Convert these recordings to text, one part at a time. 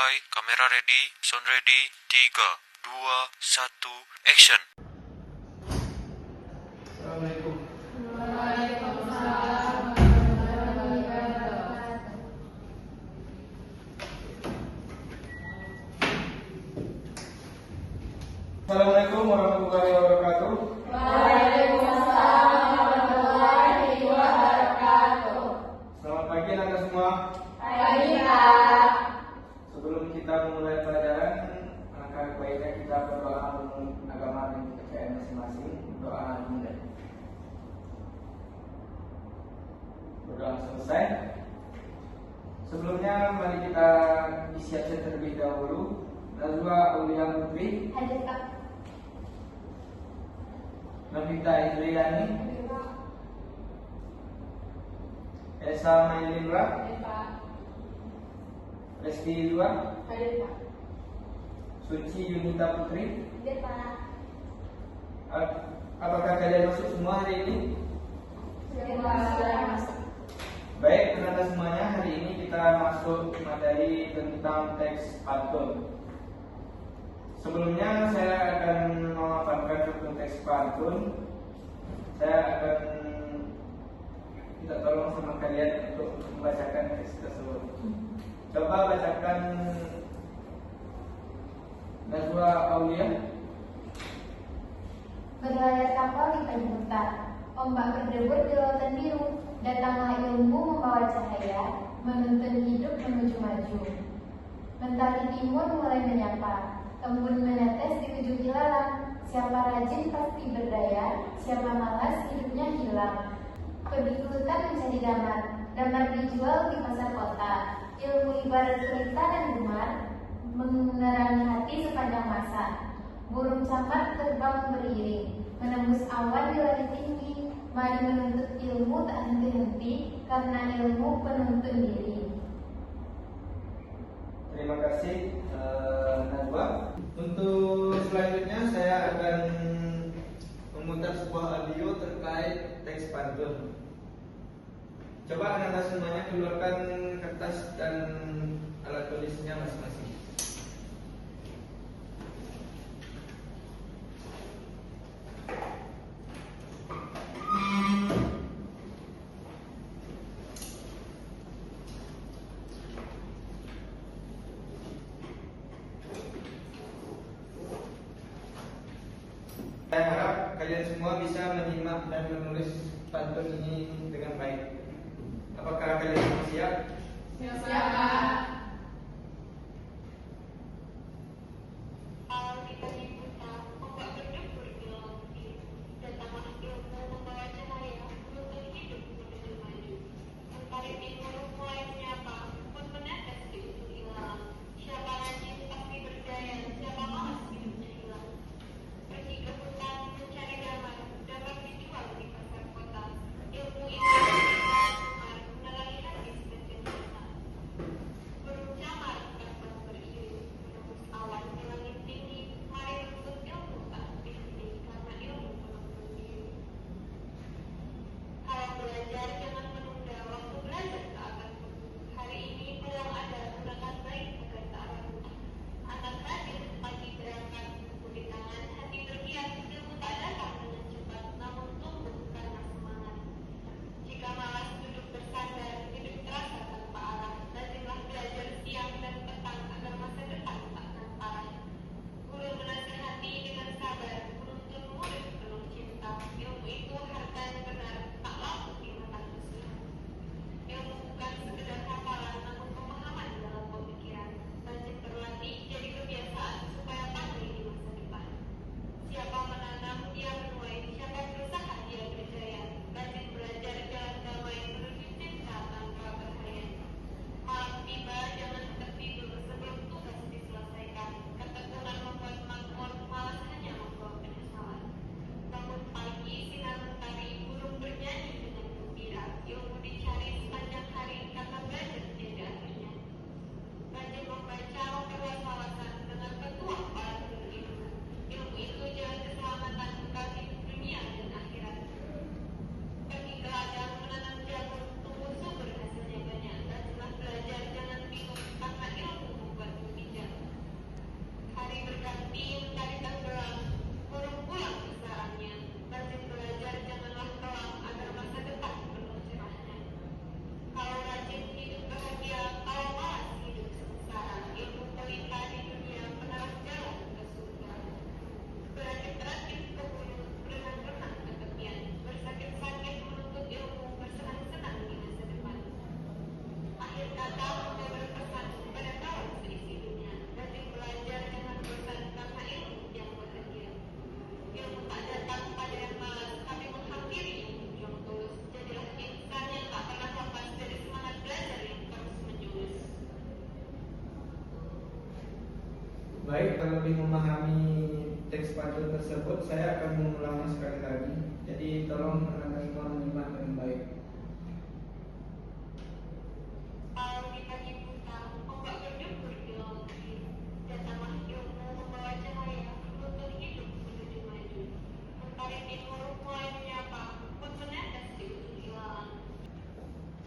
Mulai, kamera ready, sound ready, 3, 2, 1, action. Assalamualaikum. Assalamualaikum warahmatullahi wabarakatuh. Waalaikumsalam warahmatullahi wabarakatuh. Selamat pagi anak semua. Pagi Pak. Sebelum kita memulai pelajaran, alangkah baiknya kita berdoa menurut agama dan kepercayaan masing-masing. Doa dimulai. Berdoa selesai. Sebelumnya mari kita disiapkan terlebih dahulu. Nazwa Aulia Putri, Hadir Pak. Navita Indriani, Esa Mailindra, Hadir Pak. Reski Dua, Hadir Pak. Suci Yunita Putri. Hadir Pak. Apakah kalian masuk semua hari ini? Hadir Pak. Baik, teman-teman semuanya, hari ini kita masuk materi tentang teks pantun. Sebelumnya saya akan memaparkan tentang teks pantun. Saya akan minta tolong sama kalian untuk membacakan teks tersebut. Coba bacakan Nazwa Aulia. Berlayar kapal di kayu hutan, ombak berdebur di lautan biru. Datanglah ilmu membawa cahaya, menuntun hidup menuju maju. Mentari timur mulai menyapa, embun menetes di ujung ilalang. Siapa rajin pasti berdaya, siapa malas hidupnya hilang. Pergi ke hutan mencari damar, damar dijual di pasar kota. Ilmu ibarat cerita dan gemar, menerangi hati sepanjang masa. Burung camar terbang beriring, menembus awan di langit tinggi. Mari menuntut ilmu tak henti-henti, karena ilmu penuntun diri. Terima kasih Najwa. Untuk selanjutnya saya akan memutar sebuah audio terkait teks pantun. Coba anak-anak semuanya keluarkan kertas dan alat tulisnya masing-masing. Saya harap kalian semua bisa menyimak dan menulis pantun ini dengan baik. Apakah kalian semua siap? Siap. Ilmu Baik, kalau lebih memahami teks pantun tersebut, saya akan mengulangnya sekali lagi. Jadi tolong anak-anak semua menyimak dengan baik.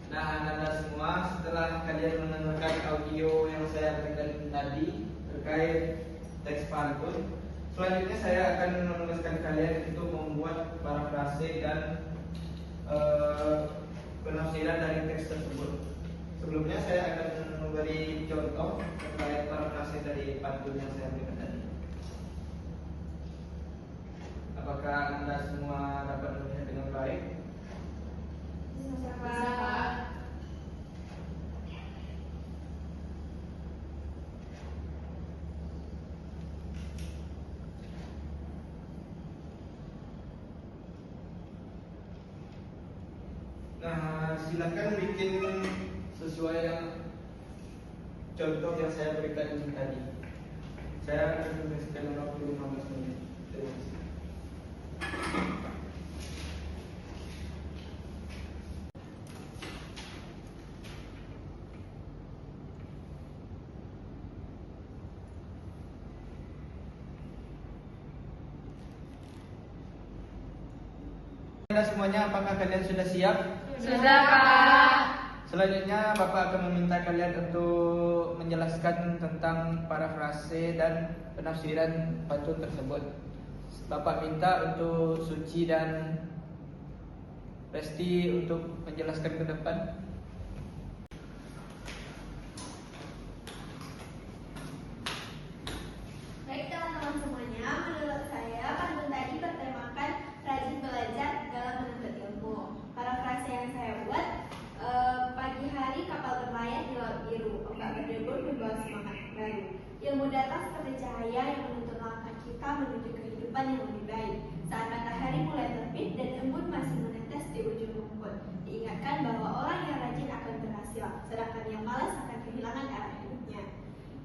Nah, anak-anak semua, setelah kalian mendengarkan audio yang saya berikan tadi terkait teks pantun, selanjutnya saya akan menugaskan kalian untuk membuat parafrase dan penafsiran dari teks tersebut. Sebelumnya saya akan memberi contoh terkait parafrase dari pantun yang saya berikan tadi. Apakah Anda semua dapat melihat dengan baik? Bisa, Pak. Nah, silakan bikin sesuai yang contoh yang saya berikan tadi. Saya akan memberikan waktu 15 menit. Terima kasih. Anda semuanya, apakah kalian sudah siap? Sudah, Pak. Selanjutnya Bapak akan meminta kalian untuk menjelaskan tentang parafrase dan penafsiran pantun tersebut. Bapak minta untuk Suci dan Resti untuk menjelaskan ke depan. Baik teman-teman semuanya, menurut saya pantun tadi bertemakan rajin belajar dalam menuntut ilmu. Parafrase yang saya buat, pagi hari kapal berlayar di laut biru, ombak berdebur membawa semangat baru. Ilmu datang seperti cahaya yang menuntun langkah kita menuju kehidupan yang lebih baik. Saat matahari mulai terbit dan embun masih menetes di ujung rumput, diingatkan bahwa orang yang rajin akan berhasil, sedangkan yang malas akan kehilangan arah hidupnya.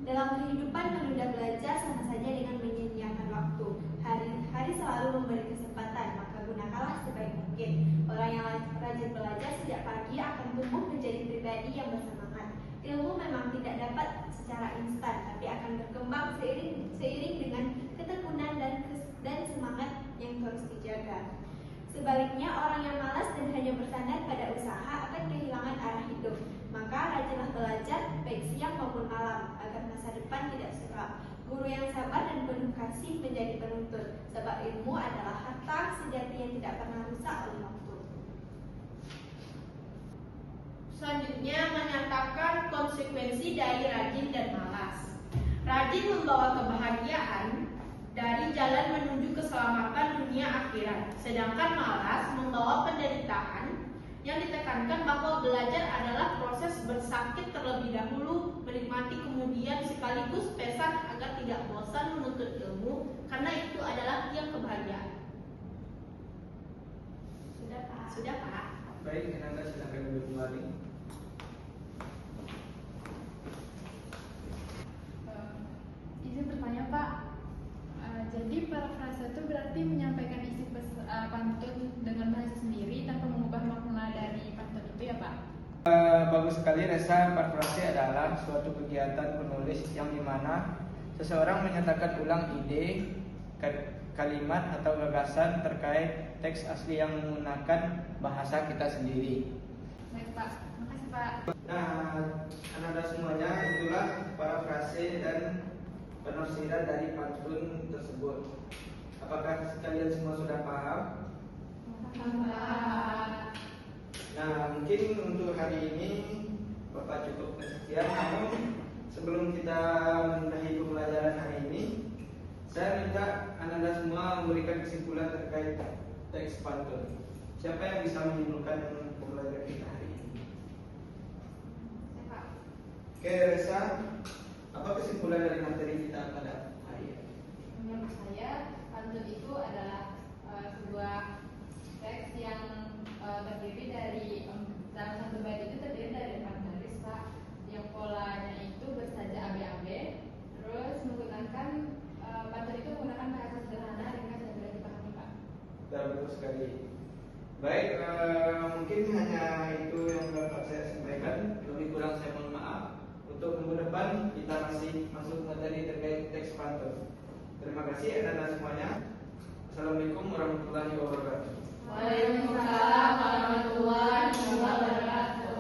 Dalam kehidupan menunda belajar sama saja dengan menyia-nyiakan waktu. Hari-hari selalu memberi kesempatan, maka gunakanlah sebaik mungkin. Orang yang rajin belajar sejak pagi akan tumbuh menjadi pribadi yang bersemangat. Ilmu memang tidak dapat secara instan, tapi akan berkembang seiring dengan ketekunan dan semangat yang terus dijaga. Sebaliknya, orang yang malas dan hanya bersandar pada usaha akan kehilangan arah hidup. Maka rajinlah belajar, baik siang maupun malam, agar masa depan tidak suram. Guru yang sabar dan penuh kasih menjadi penuntut, sebab ilmu adalah harta sejati yang tidak pernah rusak oleh waktu. Selanjutnya menyatakan konsekuensi dari rajin dan malas. Rajin membawa kebahagiaan dari jalan menuju keselamatan dunia akhirat, sedangkan malas membawa penderitaan yang ditekankan bahwa belajar adalah proses bersakit terlebih dahulu, menikmati kemudian sekaligus pesan agar tidak bosan menuntut ilmu, karena itu adalah tiang kebahagiaan. Sudah, Pak? Sudah, Pak? Baik, Anda silakan duduk kembali. Izin bertanya, Pak. Jadi parafrase itu berarti menyampaikan isi pantun dengan bahasa sendiri tanpa mengubah makna dari pantun itu ya, Pak? Bagus sekali, Resa. Parafrase adalah suatu kegiatan penulis yang dimana seseorang menyatakan ulang ide, kalimat atau gagasan terkait teks asli yang menggunakan bahasa kita sendiri. Baik, Pak. Makasih, Pak. Nah, anak-anak semuanya, itulah parafrase dan penafsiran dari pantun tersebut. Apakah kalian semua sudah paham? Nah, mungkin untuk hari ini Bapak cukup sekian. Namun sebelum kita mengakhiri pembelajaran hari ini, saya minta anak-anak semua memberikan kesimpulan terkait teks pantun. Siapa yang bisa menyimpulkan pembelajaran kita hari ini? Oke, Resa, apa kesimpulan dari materi kita pada hari ini? Menurut saya, pantun itu adalah sebuah teks yang terdiri dari dalam satu bait itu terdiri dari 4 baris, Pak. Yang polanya itu bersaja AB-AB, terus menggunakan betul sekali. Baik, mungkin hanya itu yang dapat saya sampaikan. Lebih kurang saya mohon maaf. Untuk minggu depan kita masih masuk materi terkait teks pantun. Terima kasih anak-anak semuanya. Assalamualaikum warahmatullahi wabarakatuh. Waalaikumsalam warahmatullahi wabarakatuh.